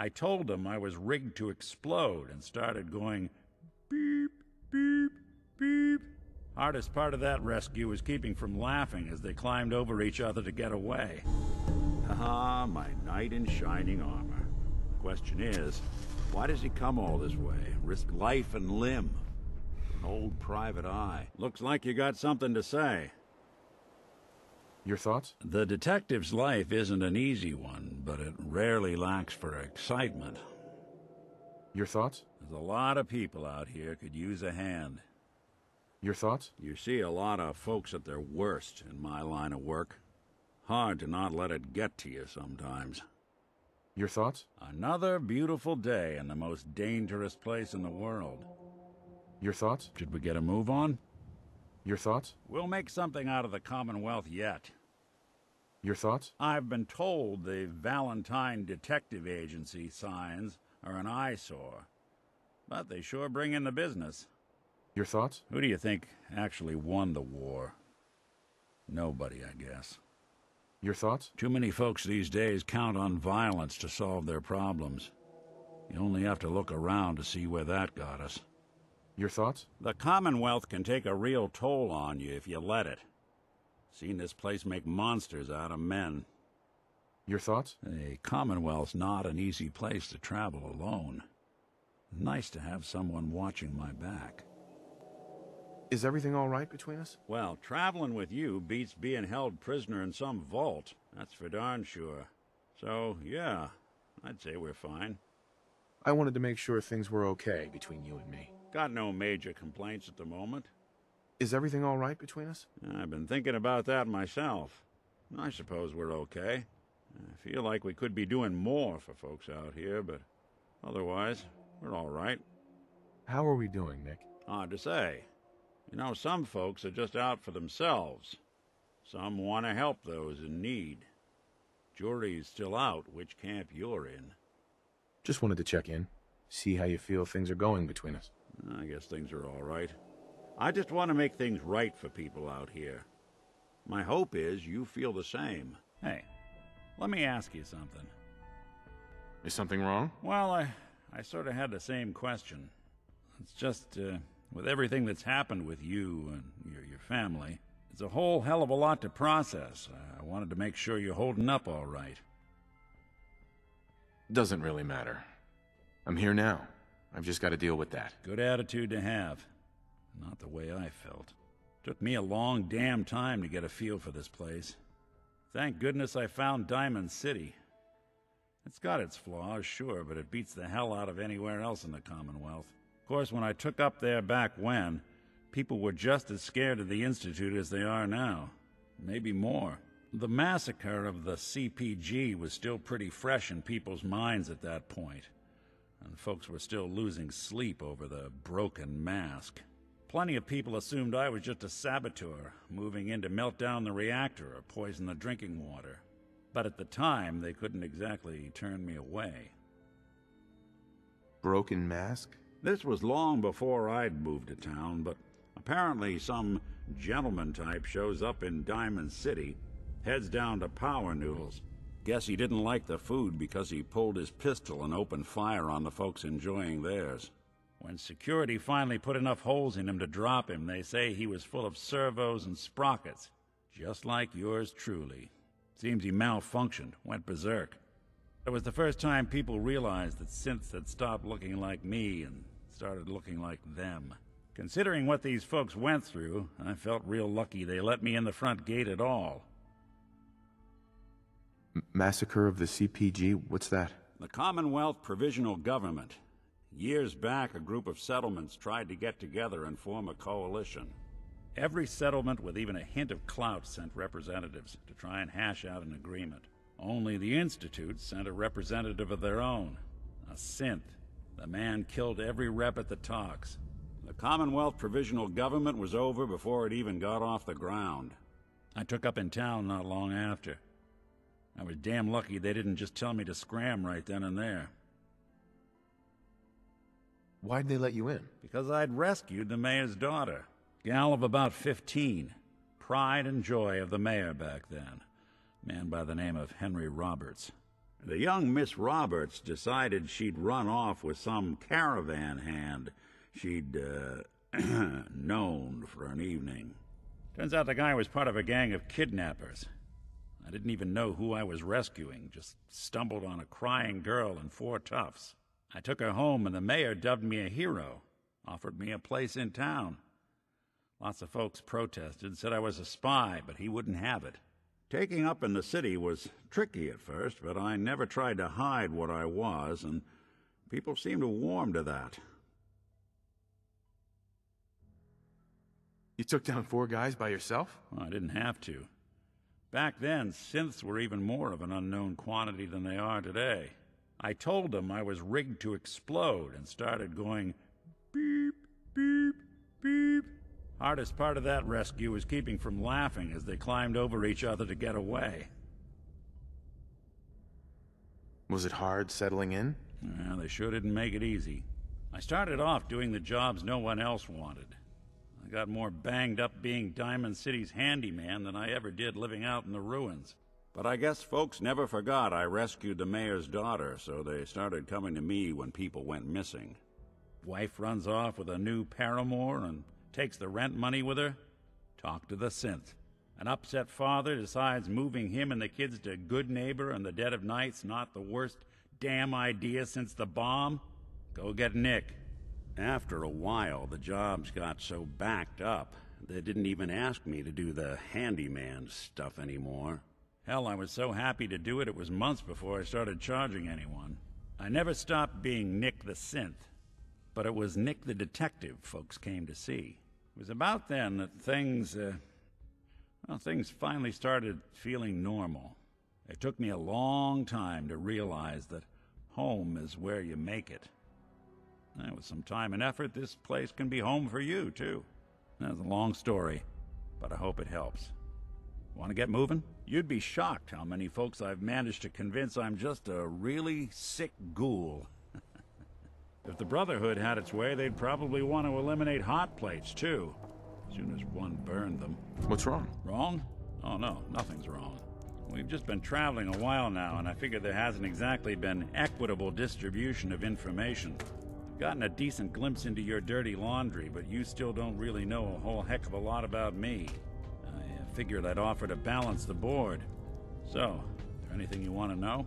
I told them I was rigged to explode and started going beep, beep, beep. Hardest part of that rescue was keeping from laughing as they climbed over each other to get away. Haha, my knight in shining armor. The question is, why does he come all this way? Risk life and limb? An old private eye. Looks like you got something to say. Your thoughts? The detective's life isn't an easy one, but it rarely lacks for excitement. Your thoughts? There's a lot of people out here could use a hand. Your thoughts? You see a lot of folks at their worst in my line of work. Hard to not let it get to you sometimes. Your thoughts? Another beautiful day in the most dangerous place in the world. Your thoughts? Should we get a move on? Your thoughts? We'll make something out of the Commonwealth yet. Your thoughts? I've been told the Valentine Detective Agency signs are an eyesore, but they sure bring in the business. Your thoughts? Who do you think actually won the war? Nobody, I guess. Your thoughts? Too many folks these days count on violence to solve their problems. You only have to look around to see where that got us. Your thoughts? The Commonwealth can take a real toll on you if you let it. Seen this place make monsters out of men. Your thoughts? The Commonwealth's not an easy place to travel alone. Nice to have someone watching my back. Is everything all right between us? Well, traveling with you beats being held prisoner in some vault. That's for darn sure. So, yeah, I'd say we're fine. I wanted to make sure things were okay between you and me. Got no major complaints at the moment. Is everything all right between us? I've been thinking about that myself. I suppose we're okay. I feel like we could be doing more for folks out here, but otherwise, we're all right. How are we doing, Nick? Hard to say. You know, some folks are just out for themselves. Some want to help those in need. Jury's still out which camp you're in. Just wanted to check in. See how you feel things are going between us. I guess things are all right. I just want to make things right for people out here. My hope is you feel the same. Hey, let me ask you something. Is something wrong? Well, I sort of had the same question. It's just, with everything that's happened with you and your family, it's a whole hell of a lot to process. I wanted to make sure you're holding up all right. Doesn't really matter. I'm here now. I've just got to deal with that. Good attitude to have. Not the way I felt. Took me a long damn time to get a feel for this place. Thank goodness I found Diamond City. It's got its flaws, sure, but it beats the hell out of anywhere else in the Commonwealth. Of course, when I took up there back when, people were just as scared of the Institute as they are now. Maybe more. The massacre of the CPG was still pretty fresh in people's minds at that point, and folks were still losing sleep over the broken mask. Plenty of people assumed I was just a saboteur, moving in to melt down the reactor or poison the drinking water. But at the time, they couldn't exactly turn me away. Broken mask? This was long before I'd moved to town, but apparently some gentleman type shows up in Diamond City, heads down to Power Noodles. Guess he didn't like the food because he pulled his pistol and opened fire on the folks enjoying theirs. When security finally put enough holes in him to drop him, they say he was full of servos and sprockets, just like yours truly. Seems he malfunctioned, went berserk. It was the first time people realized that synths had stopped looking like me and started looking like them. Considering what these folks went through, I felt real lucky they let me in the front gate at all. Massacre of the CPG? What's that? The Commonwealth Provisional Government. Years back, a group of settlements tried to get together and form a coalition. Every settlement with even a hint of clout sent representatives to try and hash out an agreement. Only the Institute sent a representative of their own, a synth. The man killed every rep at the talks. The Commonwealth Provisional Government was over before it even got off the ground. I took up in town not long after. I was damn lucky they didn't just tell me to scram right then and there. Why'd they let you in? Because I'd rescued the mayor's daughter. Gal of about 15. Pride and joy of the mayor back then. Man by the name of Henry Roberts. The young Miss Roberts decided she'd run off with some caravan hand she'd, known for an evening. Turns out the guy was part of a gang of kidnappers. I didn't even know who I was rescuing, just stumbled on a crying girl and 4 toughs. I took her home, and the mayor dubbed me a hero, offered me a place in town. Lots of folks protested, said I was a spy, but he wouldn't have it. Taking up in the city was tricky at first, but I never tried to hide what I was, and people seemed to warm to that. You took down 4 guys by yourself? Well, I didn't have to. Back then, synths were even more of an unknown quantity than they are today. I told them I was rigged to explode and started going beep, beep, beep. Hardest part of that rescue was keeping from laughing as they climbed over each other to get away. Was it hard settling in? Well, they sure didn't make it easy. I started off doing the jobs no one else wanted. I got more banged up being Diamond City's handyman than I ever did living out in the ruins. But I guess folks never forgot I rescued the mayor's daughter, so they started coming to me when people went missing. Wife runs off with a new paramour and takes the rent money with her. Talk to the synth. An upset father decides moving him and the kids to Good Neighbor in the dead of night's not the worst damn idea since the bomb. Go get Nick. After a while, the jobs got so backed up, they didn't even ask me to do the handyman stuff anymore. Hell, I was so happy to do it, it was months before I started charging anyone. I never stopped being Nick the Synth, but it was Nick the Detective folks came to see. It was about then that things finally started feeling normal. It took me a long time to realize that home is where you make it. And with some time and effort, this place can be home for you, too. That's a long story, but I hope it helps. Want to get moving? You'd be shocked how many folks I've managed to convince I'm just a really sick ghoul. If the Brotherhood had its way, they'd probably want to eliminate hot plates, too. As soon as one burned them. What's wrong? Wrong? Oh, no, nothing's wrong. We've just been traveling a while now, and I figured there hasn't exactly been equitable distribution of information. I've gotten a decent glimpse into your dirty laundry, but you still don't really know a whole heck of a lot about me. I figured I'd offer to balance the board. So, is there anything you want to know?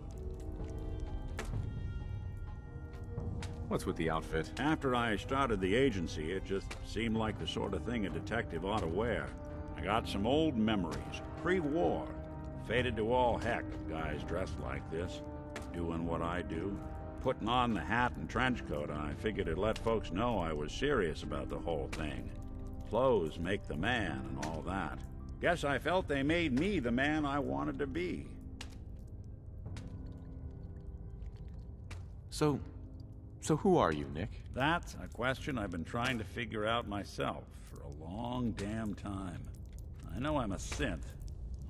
What's with the outfit? After I started the agency, it just seemed like the sort of thing a detective ought to wear. I got some old memories, pre-war. Faded to all heck, guys dressed like this, doing what I do. Putting on the hat and trench coat, I figured it'd let folks know I was serious about the whole thing. Clothes make the man and all that. Guess I felt they made me the man I wanted to be. So who are you, Nick? That's a question I've been trying to figure out myself for a long damn time. I know I'm a synth,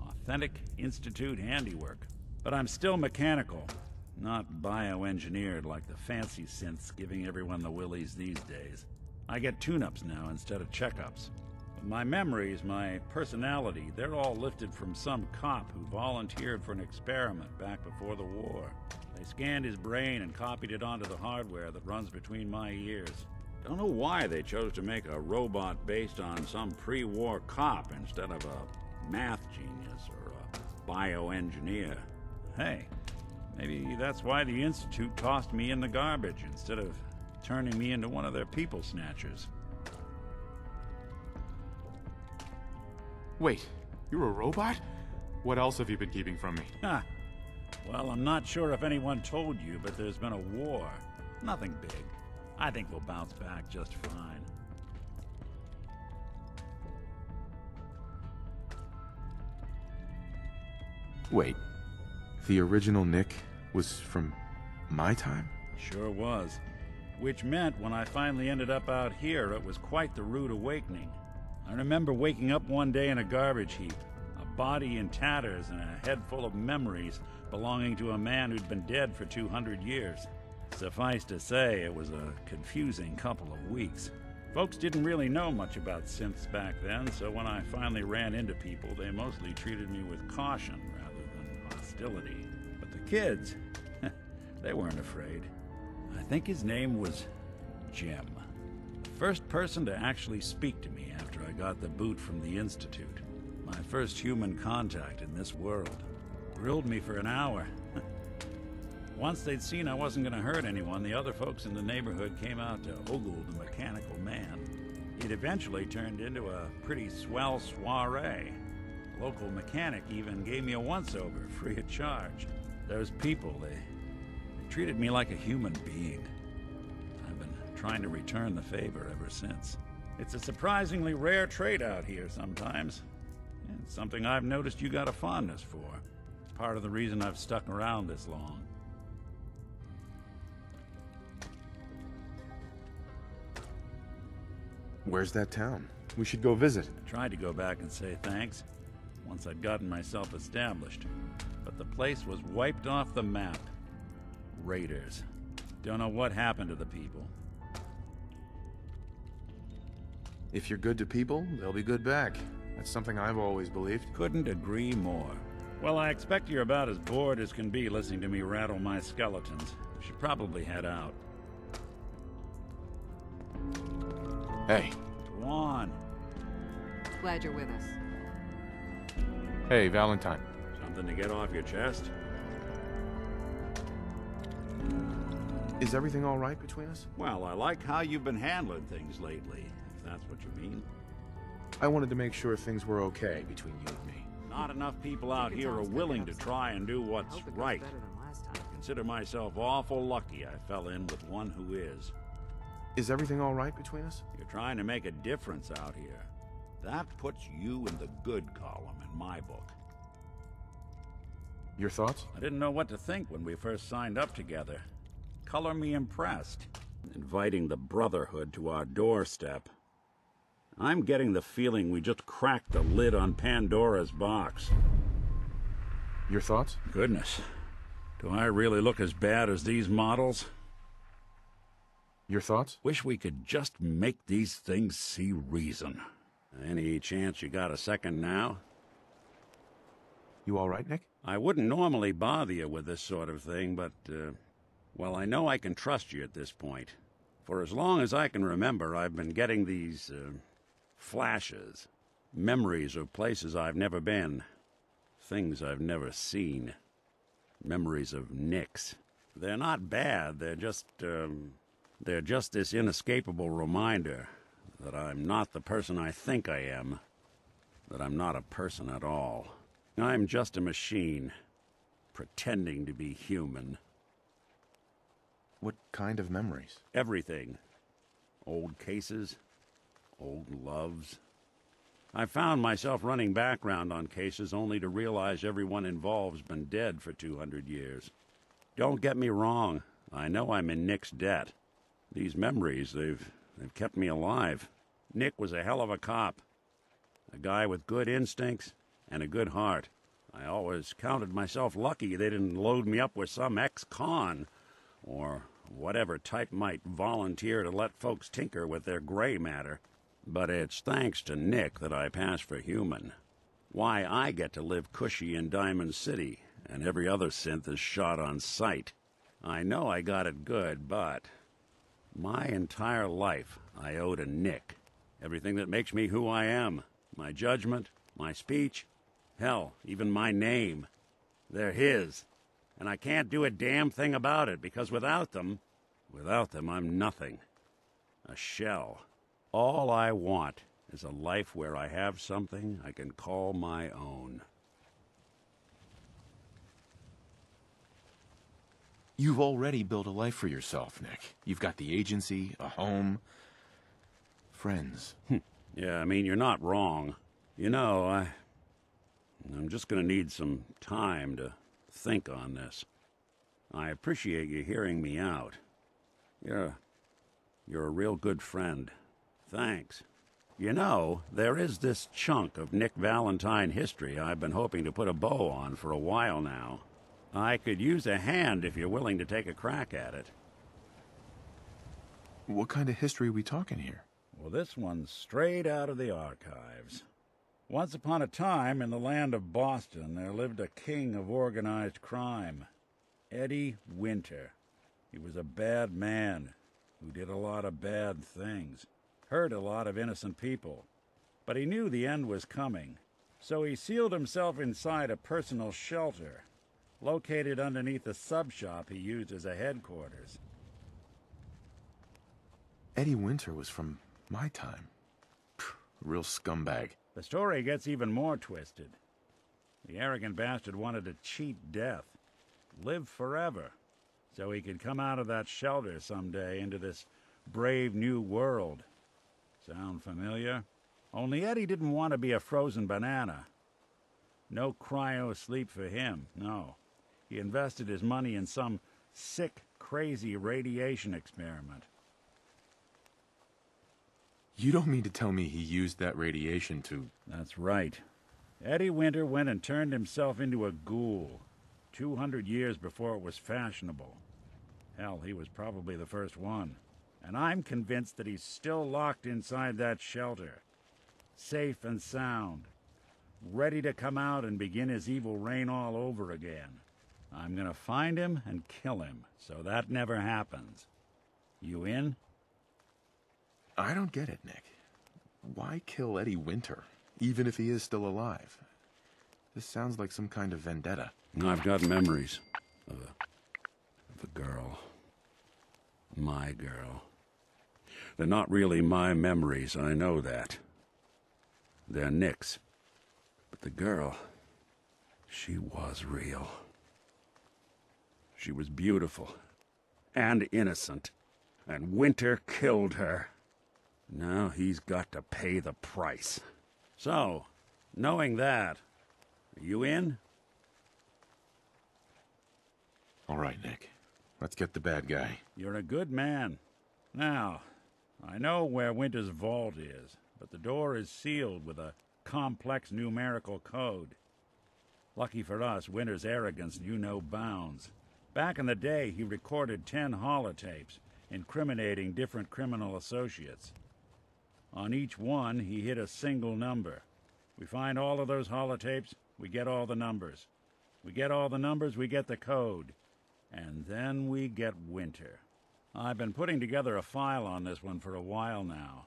authentic Institute handiwork, but I'm still mechanical, not bioengineered like the fancy synths giving everyone the willies these days. I get tune-ups now instead of checkups. My memories, my personality, they're all lifted from some cop who volunteered for an experiment back before the war. They scanned his brain and copied it onto the hardware that runs between my ears. Don't know why they chose to make a robot based on some pre-war cop instead of a math genius or a bioengineer. Hey, maybe that's why the Institute tossed me in the garbage instead of turning me into one of their people snatchers. Wait, you're a robot? What else have you been keeping from me? Ha! Well, I'm not sure if anyone told you, but there's been a war. Nothing big. I think we'll bounce back just fine. Wait, the original Nick was from my time? Sure was. Which meant when I finally ended up out here, it was quite the rude awakening. I remember waking up one day in a garbage heap, a body in tatters and a head full of memories belonging to a man who'd been dead for 200 years. Suffice to say, it was a confusing couple of weeks. Folks didn't really know much about synths back then, so when I finally ran into people, they mostly treated me with caution rather than hostility. But the kids, They weren't afraid. I think his name was Jim. The first person to actually speak to me after I got the boot from the Institute. My first human contact in this world. Grilled me for an hour. Once they'd seen I wasn't going to hurt anyone, the other folks in the neighborhood came out to ogle the mechanical man. It eventually turned into a pretty swell soiree. The local mechanic even gave me a once-over, free of charge. Those people, they treated me like a human being. I've been trying to return the favor ever since. It's a surprisingly rare trait out here sometimes. It's something I've noticed you got a fondness for. It's part of the reason I've stuck around this long. Where's that town? We should go visit. I tried to go back and say thanks once I'd gotten myself established, but the place was wiped off the map. Raiders. Don't know what happened to the people. If you're good to people, they'll be good back. That's something I've always believed. Couldn't agree more. Well, I expect you're about as bored as can be listening to me rattle my skeletons. We should probably head out. Hey. Go on. Glad you're with us. Hey, Valentine. Something to get off your chest? Is everything all right between us? Well, I like how you've been handling things lately, if that's what you mean. I wanted to make sure things were okay between you and me. Not enough people out here are willing to try and do what's right. I consider myself awful lucky I fell in with one who is. Is everything all right between us? You're trying to make a difference out here. That puts you in the good column in my book. Your thoughts? I didn't know what to think when we first signed up together. Color me impressed. Inviting the Brotherhood to our doorstep. I'm getting the feeling we just cracked the lid on Pandora's box. Your thoughts? Goodness. Do I really look as bad as these models? Your thoughts? Wish we could just make these things see reason. Any chance you got a second now? You all right, Nick? I wouldn't normally bother you with this sort of thing, but, well, I know I can trust you at this point. For as long as I can remember, I've been getting these, flashes. Memories of places I've never been. Things I've never seen. Memories of Nicks. They're not bad, they're just this inescapable reminder that I'm not the person I think I am. That I'm not a person at all. I'm just a machine, pretending to be human. What kind of memories? Everything. Old cases, old loves. I found myself running background on cases only to realize everyone involved's been dead for 200 years. Don't get me wrong, I know I'm in Nick's debt. These memories, they've kept me alive. Nick was a hell of a cop. A guy with good instincts and a good heart. I always counted myself lucky they didn't load me up with some ex-con, or whatever type might volunteer to let folks tinker with their gray matter. But it's thanks to Nick that I pass for human. Why I get to live cushy in Diamond City, and every other synth is shot on sight. I know I got it good, but my entire life I owe to Nick. Everything that makes me who I am. My judgment, my speech, hell, even my name. They're his. And I can't do a damn thing about it, because without them, I'm nothing. A shell. All I want is a life where I have something I can call my own. You've already built a life for yourself, Nick. You've got the agency, a home, friends. Yeah, I mean, you're not wrong. You know, I'm just gonna need some time to think on this. I appreciate you hearing me out. You're a real good friend. Thanks. You know, there is this chunk of Nick Valentine history I've been hoping to put a bow on for a while now. I could use a hand if you're willing to take a crack at it. What kind of history are we talking here? Well, this one's straight out of the archives. Once upon a time, in the land of Boston, there lived a king of organized crime. Eddie Winter. He was a bad man who did a lot of bad things, hurt a lot of innocent people. But he knew the end was coming, so he sealed himself inside a personal shelter, located underneath a sub-shop he used as a headquarters. Eddie Winter was from my time. Real scumbag. The story gets even more twisted. The arrogant bastard wanted to cheat death, live forever, so he could come out of that shelter someday into this brave new world. Sound familiar? Only Eddie didn't want to be a frozen banana. No cryo sleep for him, no. He invested his money in some sick, crazy radiation experiment. You don't mean to tell me he used that radiation to... That's right. Eddie Winter went and turned himself into a ghoul, 200 years before it was fashionable. Hell, he was probably the first one. And I'm convinced that he's still locked inside that shelter, safe and sound, ready to come out and begin his evil reign all over again. I'm gonna find him and kill him, so that never happens. You in? I don't get it, Nick. Why kill Eddie Winter, even if he is still alive? This sounds like some kind of vendetta. I've got memories of a girl. My girl. They're not really my memories, I know that. They're Nick's. But the girl, she was real. She was beautiful and innocent, and Winter killed her. Now he's got to pay the price. So, knowing that, are you in? All right, Nick. Let's get the bad guy. You're a good man. Now, I know where Winter's vault is, but the door is sealed with a complex numerical code. Lucky for us, Winter's arrogance knew no bounds. Back in the day, he recorded 10 holotapes, incriminating different criminal associates. On each one, he hit a single number. We find all of those holotapes, we get all the numbers. We get all the numbers, we get the code. And then we get Winter. I've been putting together a file on this one for a while now.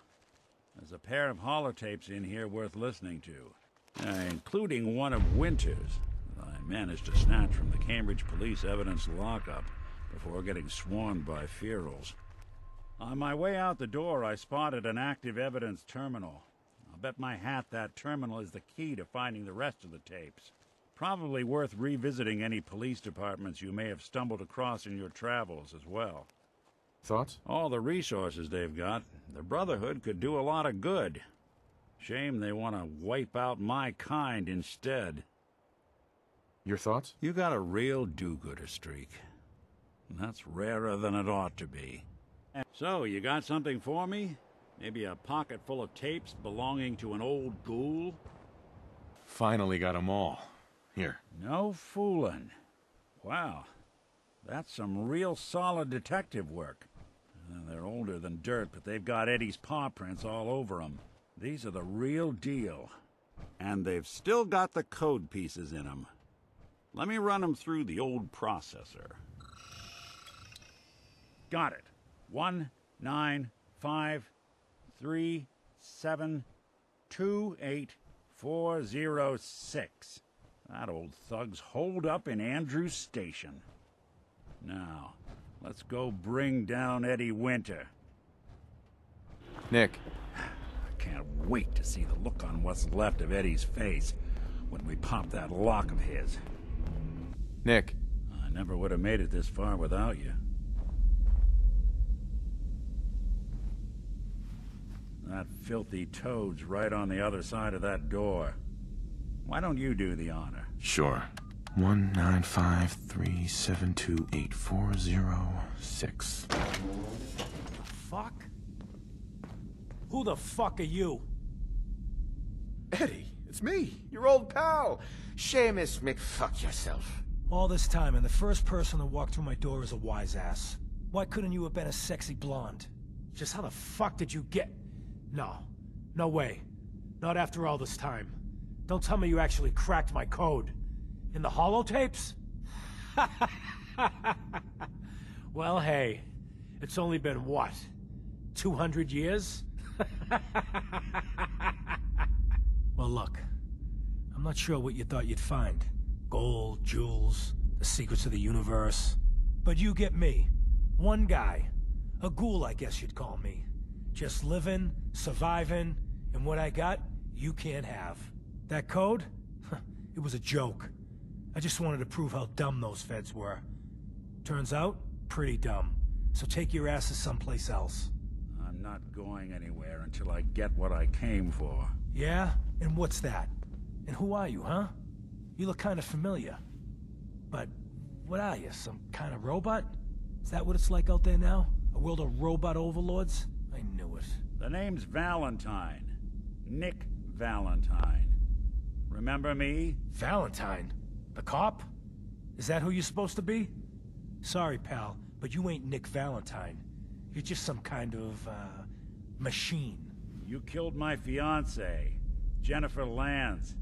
There's a pair of holotapes in here worth listening to, including one of Winter's that I managed to snatch from the Cambridge Police evidence lockup before getting swarmed by ferals. On my way out the door, I spotted an active evidence terminal. I'll bet my hat that terminal is the key to finding the rest of the tapes. Probably worth revisiting any police departments you may have stumbled across in your travels as well. Thoughts? All the resources they've got, the Brotherhood could do a lot of good. Shame they want to wipe out my kind instead. Your thoughts? You got a real do-gooder streak. And that's rarer than it ought to be. So, you got something for me? Maybe a pocket full of tapes belonging to an old ghoul? Finally got 'em all. Here. No fooling. Wow. That's some real solid detective work. They're older than dirt, but they've got Eddie's paw prints all over them. These are the real deal. And they've still got the code pieces in them. Let me run them through the old processor. Got it. 1953728 That old thug's holed up in Andrews Station. Now, let's go bring down Eddie Winter. Nick. I can't wait to see the look on what's left of Eddie's face when we pop that lock of his. Nick. I never would have made it this far without you. That filthy toad's right on the other side of that door. Why don't you do the honor? Sure. 1953728 Fuck? Who the fuck are you? Eddie, it's me, your old pal, Seamus McFuck yourself. All this time, and the first person to walk through my door is a wise ass. Why couldn't you have been a sexy blonde? Just how the fuck did you get... No. No way. Not after all this time. Don't tell me you actually cracked my code. In the holotapes? Well, hey, it's only been what? 200 years? Well, look, I'm not sure what you thought you'd find. Gold, jewels, the secrets of the universe. But you get me. One guy. A ghoul, I guess you'd call me. Just living, surviving, and what I got, you can't have. That code? It was a joke. I just wanted to prove how dumb those feds were. Turns out, pretty dumb. So take your asses someplace else. I'm not going anywhere until I get what I came for. Yeah? And what's that? And who are you, huh? You look kind of familiar. But what are you, some kind of robot? Is that what it's like out there now? A world of robot overlords? I knew it. The name's Valentine. Nick Valentine. Remember me? Valentine? The cop? Is that who you're supposed to be? Sorry, pal, but you ain't Nick Valentine. You're just some kind of, machine. You killed my fiancée, Jennifer Lands.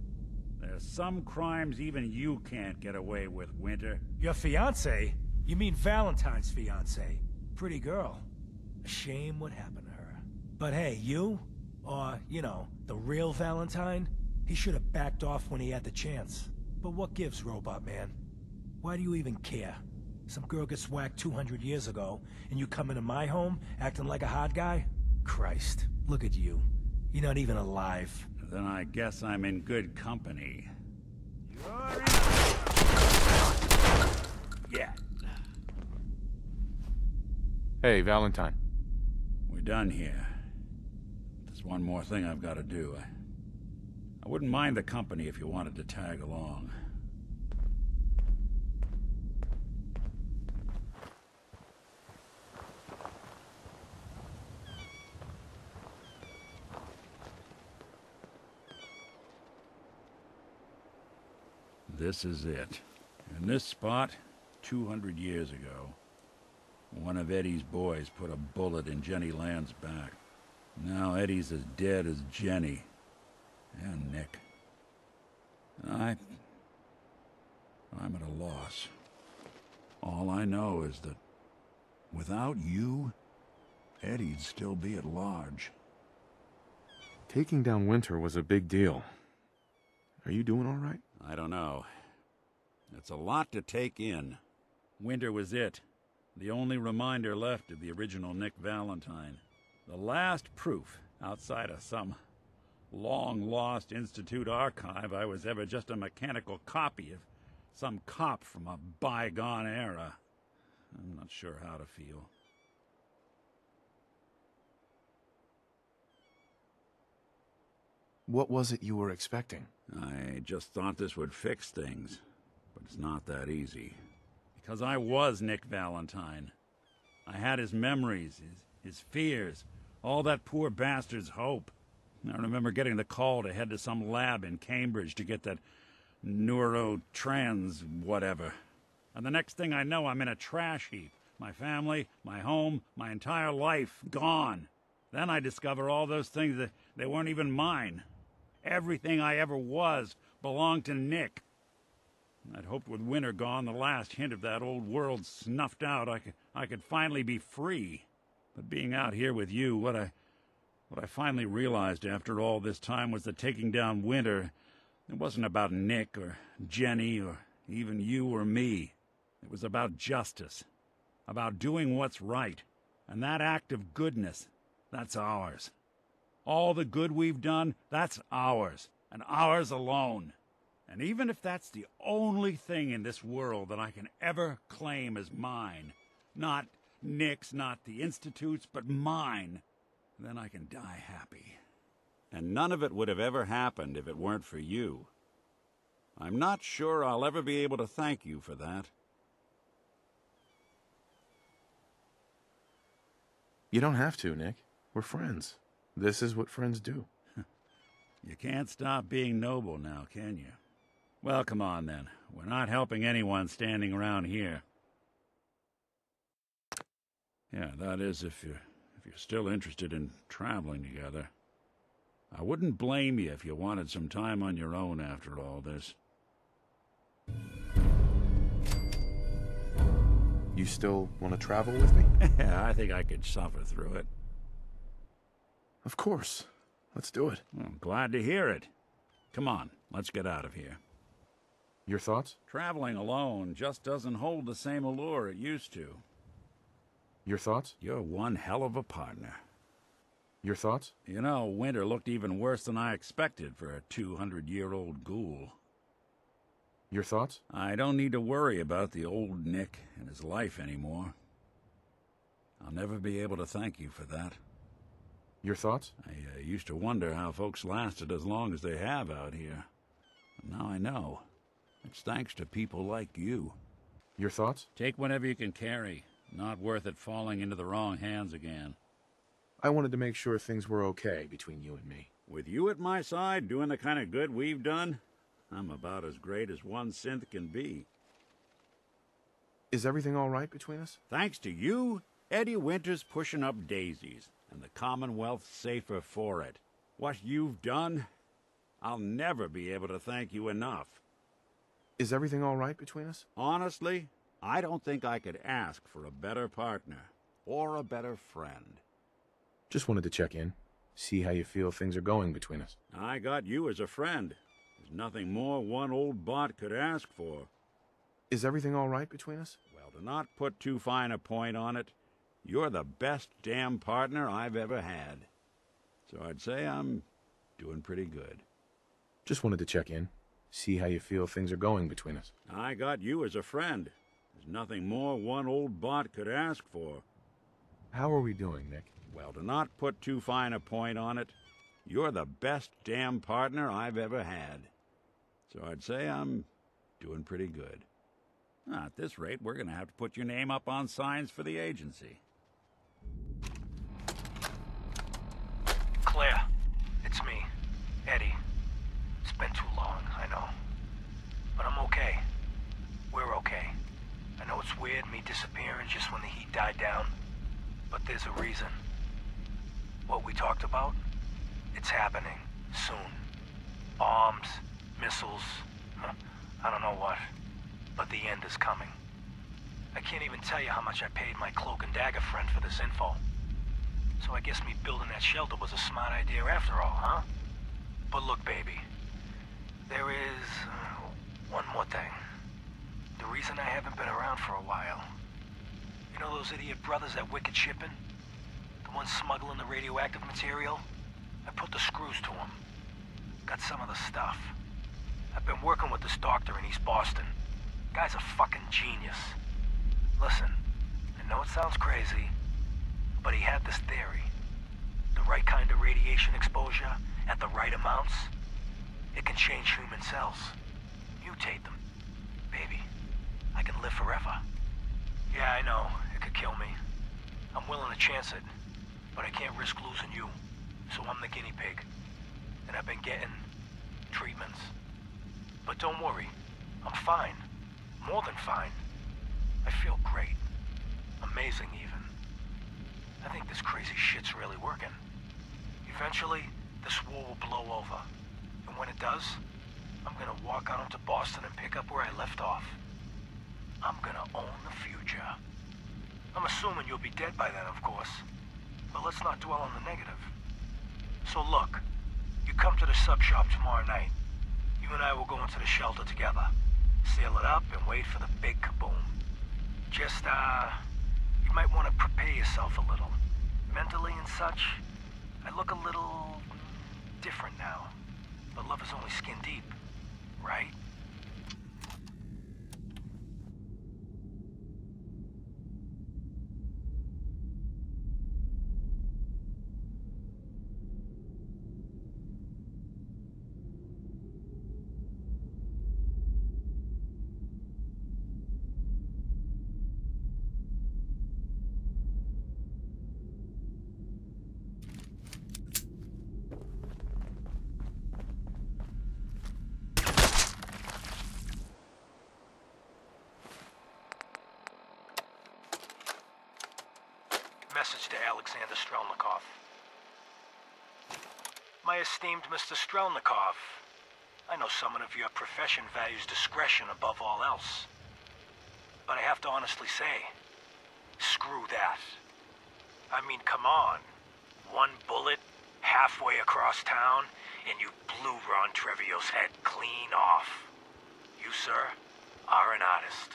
There's some crimes even you can't get away with, Winter. Your fiancée? You mean Valentine's fiancée? Pretty girl. A shame what happened to her. But hey, you? Or, you know, the real Valentine? He should have backed off when he had the chance. But what gives, Robot Man? Why do you even care? Some girl gets whacked 200 years ago, and you come into my home acting like a hot guy? Christ, look at you. You're not even alive. Then I guess I'm in good company. Yeah. Hey, Valentine. We're done here. There's one more thing I've got to do. I wouldn't mind the company if you wanted to tag along. This is it. In this spot, 200 years ago, one of Eddie's boys put a bullet in Jenny Land's back. Now Eddie's as dead as Jenny. And Nick. I'm at a loss. All I know is that without you, Eddie'd still be at large. Taking down Winter was a big deal. Are you doing all right? I don't know. It's a lot to take in. Winter was it. The only reminder left of the original Nick Valentine. The last proof, outside of some long-lost Institute archive, I was ever just a mechanical copy of some cop from a bygone era. I'm not sure how to feel. What was it you were expecting? I just thought this would fix things, but it's not that easy. Because I was Nick Valentine. I had his memories, his fears, all that poor bastard's hope. I remember getting the call to head to some lab in Cambridge to get that neurotrans whatever. And the next thing I know, I'm in a trash heap. My family, my home, my entire life, gone. Then I discover all those things that they weren't even mine. Everything I ever was belonged to Nick. I'd hoped with Winter gone, the last hint of that old world snuffed out, I could finally be free. But being out here with you, what I finally realized after all this time was that taking down Winter, it wasn't about Nick or Jenny or even you or me. It was about justice, about doing what's right. And that act of goodness, that's ours. All the good we've done, that's ours, and ours alone. And even if that's the only thing in this world that I can ever claim as mine, not Nick's, not the Institute's, but mine, then I can die happy. And none of it would have ever happened if it weren't for you. I'm not sure I'll ever be able to thank you for that. You don't have to, Nick. We're friends. This is what friends do. You can't stop being noble now, can you? Well, come on then. We're not helping anyone standing around here. Yeah, that is if you're still interested in traveling together. I wouldn't blame you if you wanted some time on your own after all this. You still want to travel with me? Yeah, I think I could suffer through it. Of course. Let's do it. Well, glad to hear it. Come on, let's get out of here. Your thoughts? Traveling alone just doesn't hold the same allure it used to. Your thoughts? You're one hell of a partner. Your thoughts? You know, Winter looked even worse than I expected for a 200-year-old ghoul. Your thoughts? I don't need to worry about the old Nick and his life anymore. I'll never be able to thank you for that. Your thoughts? I used to wonder how folks lasted as long as they have out here. But now I know. It's thanks to people like you. Your thoughts? Take whatever you can carry. Not worth it falling into the wrong hands again. I wanted to make sure things were okay between you and me. With you at my side, doing the kind of good we've done, I'm about as great as one synth can be. Is everything all right between us? Thanks to you, Eddie Winter's pushing up daisies, and the Commonwealth's safer for it. What you've done, I'll never be able to thank you enough. Is everything all right between us? Honestly, I don't think I could ask for a better partner, or a better friend. Just wanted to check in. See how you feel things are going between us. I got you as a friend. There's nothing more one old bot could ask for. Is everything all right between us? Well, to not put too fine a point on it, you're the best damn partner I've ever had. So I'd say I'm doing pretty good. Just wanted to check in. See how you feel things are going between us. I got you as a friend. There's nothing more one old bot could ask for. How are we doing, Nick? Well, to not put too fine a point on it, you're the best damn partner I've ever had. So I'd say I'm doing pretty good. At this rate, we're going to have to put your name up on signs for the agency. Claire, it's me, Eddie. It's been too long, I know. But I'm okay. We're okay. I know it's weird, me disappearing just when the heat died down. But there's a reason. What we talked about, it's happening. Soon. Bombs, missiles, I don't know what. But the end is coming. I can't even tell you how much I paid my cloak and dagger friend for this info. So I guess me building that shelter was a smart idea after all, huh? But look, baby. There is one more thing. The reason I haven't been around for a while. You know those idiot brothers at Wicked Shipping? The ones smuggling the radioactive material? I put the screws to them. Got some of the stuff. I've been working with this doctor in East Boston. Guy's a fucking genius. Listen, I know it sounds crazy, but he had this theory. The right kind of radiation exposure, at the right amounts, it can change human cells. Mutate them. Baby, I can live forever. Yeah, I know, it could kill me. I'm willing to chance it, but I can't risk losing you. So I'm the guinea pig. And I've been getting treatments. But don't worry, I'm fine. More than fine. I feel great. Amazing, even. I think this crazy shit's really working. Eventually, this war will blow over. And when it does, I'm gonna walk out into Boston and pick up where I left off. I'm gonna own the future. I'm assuming you'll be dead by then, of course. But let's not dwell on the negative. So look, you come to the sub shop tomorrow night. You and I will go into the shelter together. Seal it up and wait for the big kaboom. Just, you might want to prepare yourself a little. Mentally and such, I look a little different now. But love is only skin deep, right? Message to Alexander Strelnikov. My esteemed Mr. Strelnikov, I know someone of your profession values discretion above all else. But I have to honestly say, Screw that. I mean, come on. One bullet, halfway across town, and you blew Ron Treviot's head clean off. You, sir, are an artist.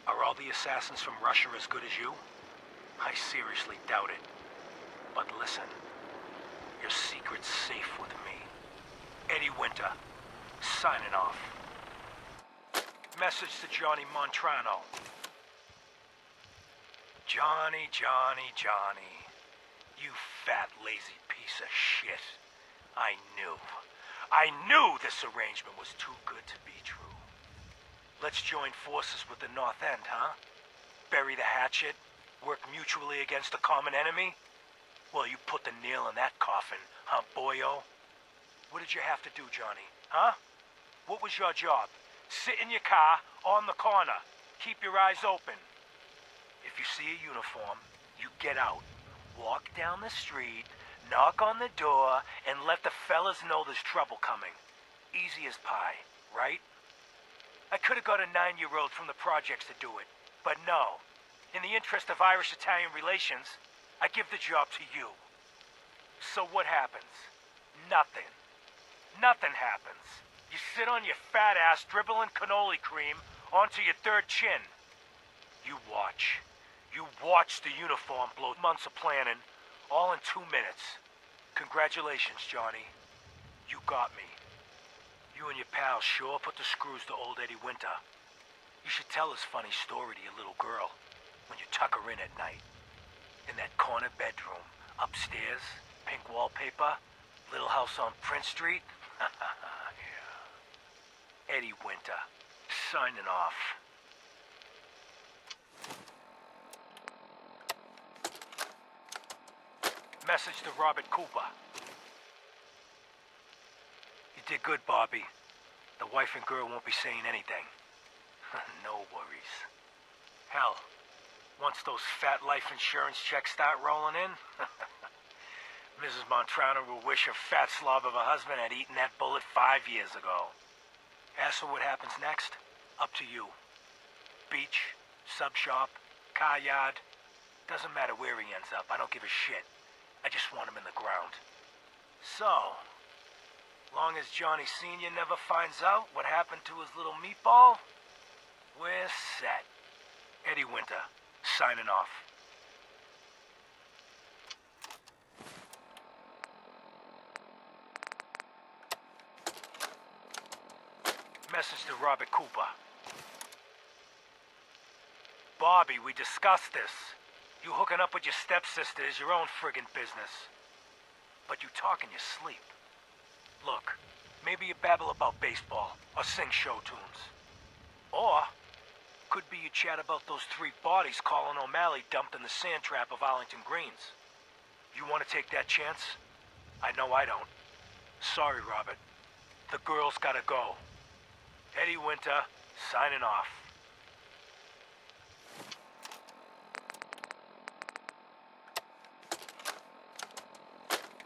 Are all the assassins from Russia as good as you? I seriously doubt it. But listen, your secret's safe with me. Eddie Winter, signing off. Message to Johnny Montrano. Johnny, Johnny, Johnny. You fat, lazy piece of shit. I knew this arrangement was too good to be true. Let's join forces with the North End, huh? Bury the hatchet, work mutually against a common enemy? Well, you put the nail in that coffin, huh, boyo? What did you have to do, Johnny, huh? What was your job? Sit in your car, on the corner. Keep your eyes open. If you see a uniform, you get out. Walk down the street, knock on the door, and let the fellas know there's trouble coming. Easy as pie, right? I could have got a 9-year-old from the projects to do it, but no. In the interest of Irish-Italian relations, I give the job to you. So what happens? Nothing. Nothing happens. You sit on your fat ass dribbling cannoli cream onto your third chin. You watch. You watch the uniform blow months of planning, all in 2 minutes. Congratulations, Johnny. You got me. You and your pals sure put the screws to old Eddie Winter. You should tell this funny story to your little girl when you tuck her in at night. In that corner bedroom, upstairs, pink wallpaper, little house on Prince Street. Yeah. Eddie Winter, signing off. Message to Robert Cooper. You did good, Bobby. The wife and girl won't be saying anything. No worries. Hell, once those fat life insurance checks start rolling in, Mrs. Montrano will wish her fat slob of a husband had eaten that bullet 5 years ago. As for what happens next, up to you. Beach, sub shop, car yard, doesn't matter where he ends up. I don't give a shit. I just want him in the ground. So, long as Johnny Sr. never finds out what happened to his little meatball, we're set. Eddie Winter, signing off. Message to Robert Cooper. Bobby, we discussed this. You hooking up with your stepsister is your own friggin' business. But you talk in your sleep. Look, maybe you babble about baseball or sing show tunes. Or, could be you chat about those 3 bodies Colin O'Malley dumped in the sand trap of Arlington Greens. You want to take that chance? I know I don't. Sorry, Robert. The girl's gotta go. Eddie Winter, signing off.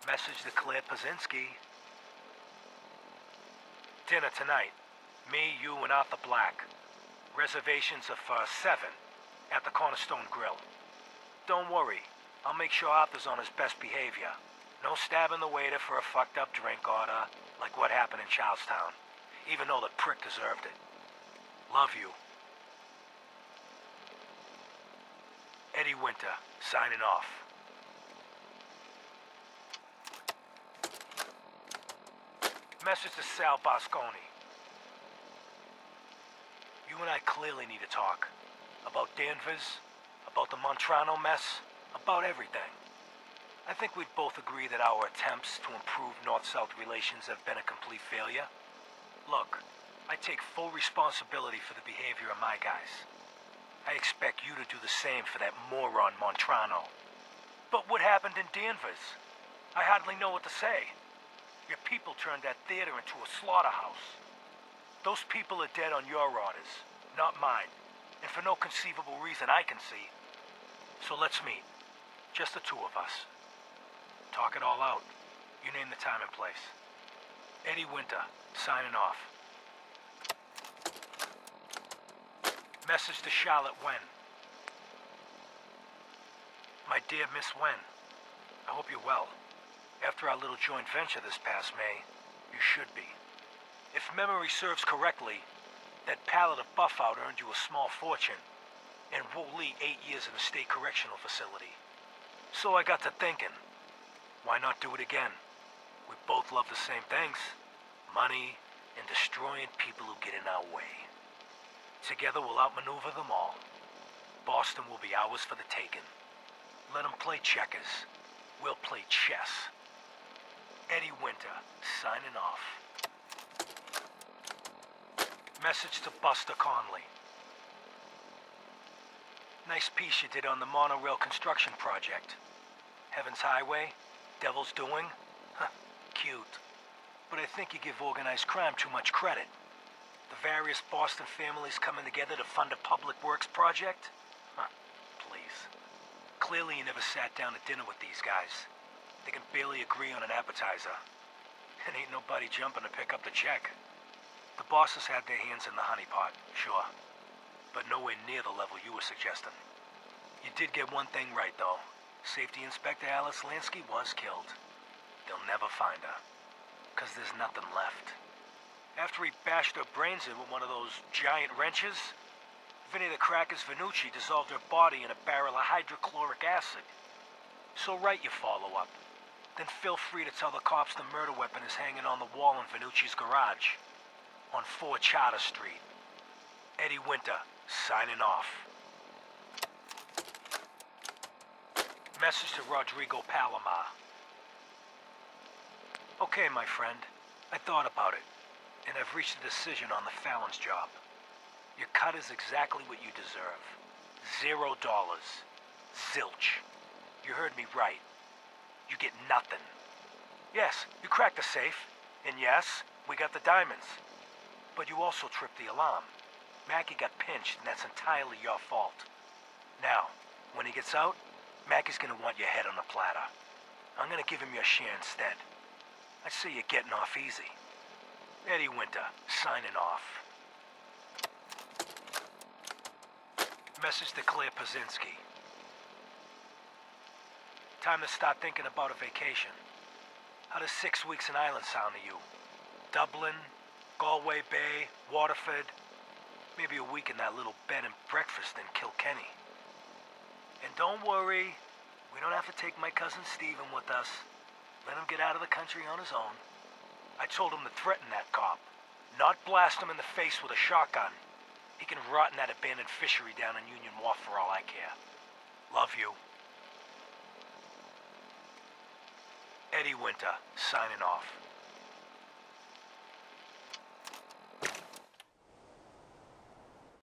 Message to Claire Pazinski. Dinner tonight. Me, you, and Arthur Black. Reservations are for 7 at the Cornerstone Grill. Don't worry, I'll make sure Arthur's on his best behavior. No stabbing the waiter for a fucked up drink order like what happened in Charlestown, even though the prick deserved it. Love you. Eddie Winter, signing off. Message to Sal Bosconi. You and I clearly need to talk. About Danvers, about the Montrano mess, about everything. I think we'd both agree that our attempts to improve North-South relations have been a complete failure. Look, I take full responsibility for the behavior of my guys. I expect you to do the same for that moron Montrano. But what happened in Danvers? I hardly know what to say. Your people turned that theater into a slaughterhouse. Those people are dead on your orders, not mine. And for no conceivable reason I can see. So let's meet. Just the 2 of us. Talk it all out. You name the time and place. Eddie Winter, signing off. Message to Charlotte Wen. My dear Miss Wen, I hope you're well. After our little joint venture this past May, you should be. If memory serves correctly, that pallet of Buffout earned you a small fortune, and Wooly 8 years in a state correctional facility. So I got to thinking, why not do it again? We both love the same things. Money and destroying people who get in our way. Together we'll outmaneuver them all. Boston will be ours for the taking. Let them play checkers. We'll play chess. Eddie Winter, signing off. Message to Buster Conley. Nice piece you did on the monorail construction project. Heaven's Highway, Devil's Doing. Huh, cute. But I think you give organized crime too much credit. The various Boston families coming together to fund a public works project? Huh, please. Clearly you never sat down to dinner with these guys. They can barely agree on an appetizer. And ain't nobody jumping to pick up the check. The bosses had their hands in the honeypot, sure. But nowhere near the level you were suggesting. You did get one thing right, though. Safety Inspector Alice Lansky was killed. They'll never find her. 'Cause there's nothing left. After he bashed her brains in with one of those giant wrenches, Vinny the Crackers Vanucci dissolved her body in a barrel of hydrochloric acid. So write your follow-up. Then feel free to tell the cops the murder weapon is hanging on the wall in Vanucci's garage. On 4 Charter Street. Eddie Winter, signing off. Message to Rodrigo Palomar. Okay, my friend. I thought about it, and I've reached a decision on the Fallon's job. Your cut is exactly what you deserve. $0. Zilch. You heard me right. You get nothing. Yes, you cracked the safe, and yes, we got the diamonds. But you also tripped the alarm. Mackie got pinched, and that's entirely your fault. Now, when he gets out, Mackie's gonna want your head on a platter. I'm gonna give him your share instead. I see you're getting off easy. Eddie Winter, signing off. Message to Claire Pazinski. Time to start thinking about a vacation. How does 6 weeks in Ireland sound to you? Dublin, Galway Bay, Waterford, maybe a week in that little bed and breakfast in Kilkenny. And don't worry, we don't have to take my cousin Stephen with us. Let him get out of the country on his own. I told him to threaten that cop, not blast him in the face with a shotgun. He can rot in that abandoned fishery down in Union Wharf for all I care. Love you. Eddie Winter, signing off.